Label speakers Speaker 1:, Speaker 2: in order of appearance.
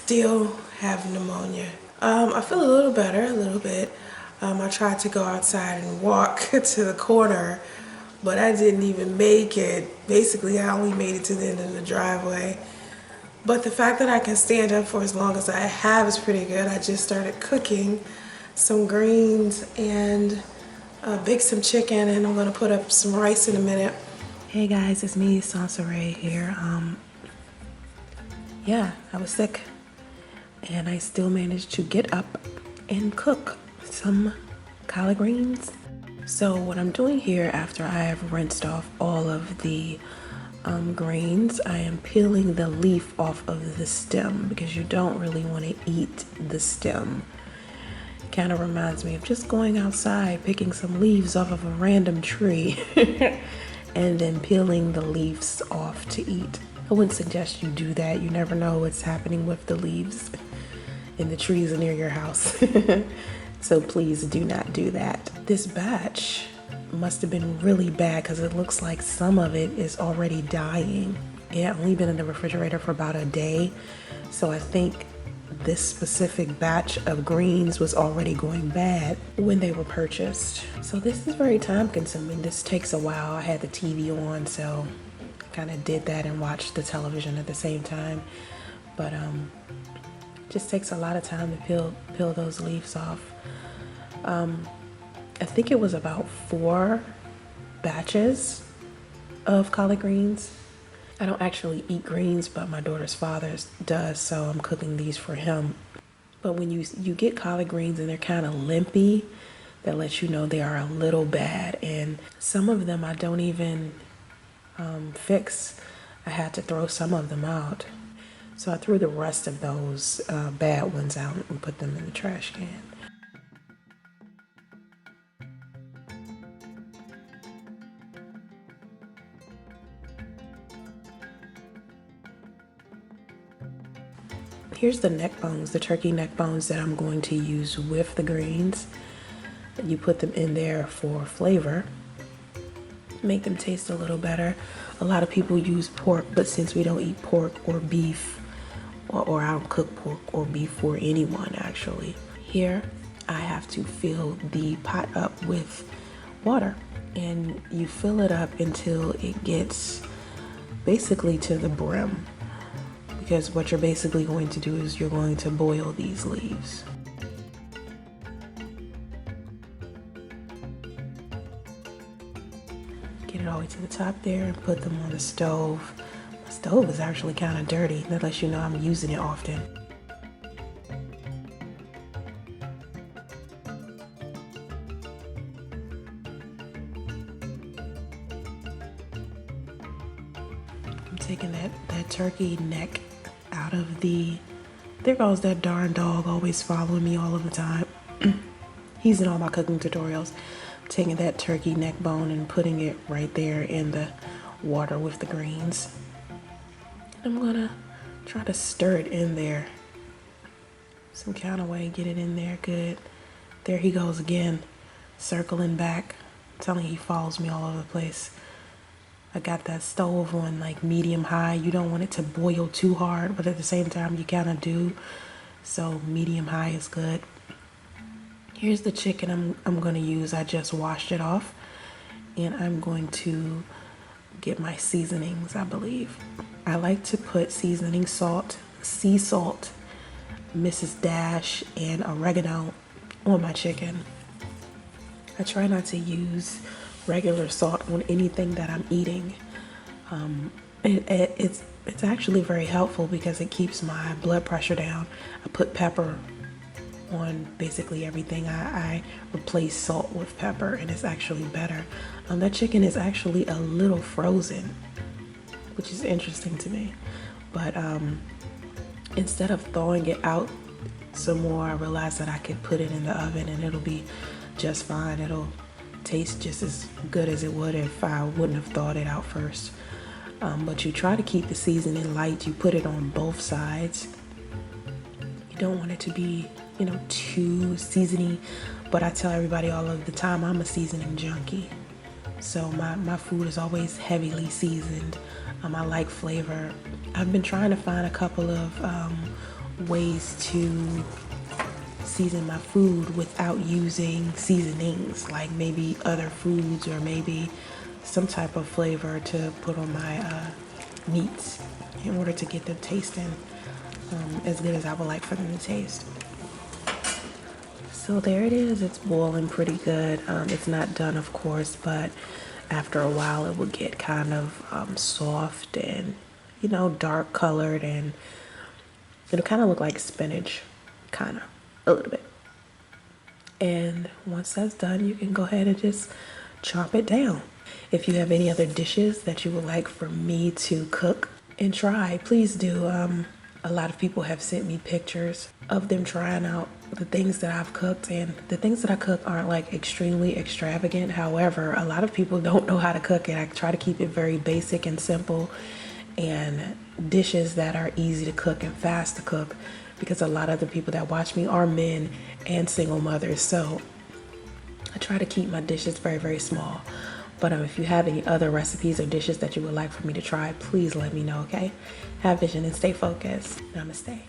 Speaker 1: still have pneumonia. I feel a little better, a little bit. I tried to go outside and walk to the corner, but I didn't even make it. Basically, I only made it to the end of the driveway. But the fact that I can stand up for as long as I have is pretty good. I just started cooking some greens and bake some chicken, and I'm gonna put up some rice in a minute. Hey guys, it's me, Soncerae here. Yeah, I was sick, and I still managed to get up and cook some collard greens. So what I'm doing here after I have rinsed off all of the greens, I am peeling the leaf off of the stem because you don't really want to eat the stem. Kind of reminds me of just going outside, picking some leaves off of a random tree and then peeling the leaves off to eat. I wouldn't suggest you do that. You never know what's happening with the leaves in the trees near your house. So please do not do that. This batch must have been really bad because it looks like some of it is already dying. It had only been in the refrigerator for about a day. So I think this specific batch of greens was already going bad when they were purchased. So this is very time consuming. This takes a while. I had the TV on, so kind of did that and watched the television at the same time. But just takes a lot of time to peel those leaves off. I think it was about 4 batches of collard greens. I don't actually eat greens, but my daughter's father does, so I'm cooking these for him. But when you get collard greens and they're kind of limpy, that lets you know they are a little bad. And some of them I don't even fix. I had to throw some of them out. So I threw the rest of those bad ones out and put them in the trash can. Here's the neck bones, the turkey neck bones that I'm going to use with the greens. You put them in there for flavor, make them taste a little better. A lot of people use pork, but since we don't eat pork or beef, or I don't cook pork or beef for anyone actually, here I have to fill the pot up with water. And you fill it up until it gets basically to the brim. Because what you're basically going to do is you're going to boil these leaves. Get it all the way to the top there and put them on the stove. My stove is actually kind of dirty. That lets you know I'm using it often. I'm taking that turkey neck out of there goes that darn dog always following me all of the time. He's in all my cooking tutorials. I'm taking that turkey neck bone and putting it right there in the water with the greens. And I'm gonna try to stir it in there some kind of way, get it in there good. There he goes again, circling back. I'm telling you, he follows me all over the place. I got that stove on like medium high. You don't want it to boil too hard, but at the same time you kind of do. So medium high is good. Here's the chicken I'm going to use. I just washed it off, and I'm going to get my seasonings, I believe. I like to put seasoning salt, sea salt, Mrs. Dash, and oregano on my chicken. I try not to use regular salt on anything that I'm eating. It's actually very helpful because it keeps my blood pressure down. I put pepper on basically everything. I replace salt with pepper, and it's actually better. That chicken is actually a little frozen, which is interesting to me. But instead of throwing it out some more, I realized that I could put it in the oven and it'll be just fine. It'll taste just as good as it would if I wouldn't have thawed it out first. But you try to keep the seasoning light. You put it on both sides. You don't want it to be, too seasony. But I tell everybody all of the time, I'm a seasoning junkie. So my food is always heavily seasoned. I like flavor. I've been trying to find a couple of ways to season my food without using seasonings, like maybe other foods or maybe some type of flavor to put on my meats in order to get them tasting as good as I would like for them to taste. So there it is. It's boiling pretty good. It's not done, of course, but after a while it will get kind of soft and, dark colored, and it'll kind of look like spinach, kind of, a little bit. And once that's done, you can go ahead and just chop it down. If you have any other dishes that you would like for me to cook and try, please do. A lot of people have sent me pictures of them trying out the things that I've cooked, and the things that I cook aren't like extremely extravagant. However, a lot of people don't know how to cook it. I try to keep it very basic and simple, and dishes that are easy to cook and fast to cook, because a lot of the people that watch me are men and single mothers. So I try to keep my dishes very, very small. But if you have any other recipes or dishes that you would like for me to try, please let me know, okay? Have vision and stay focused. Namaste.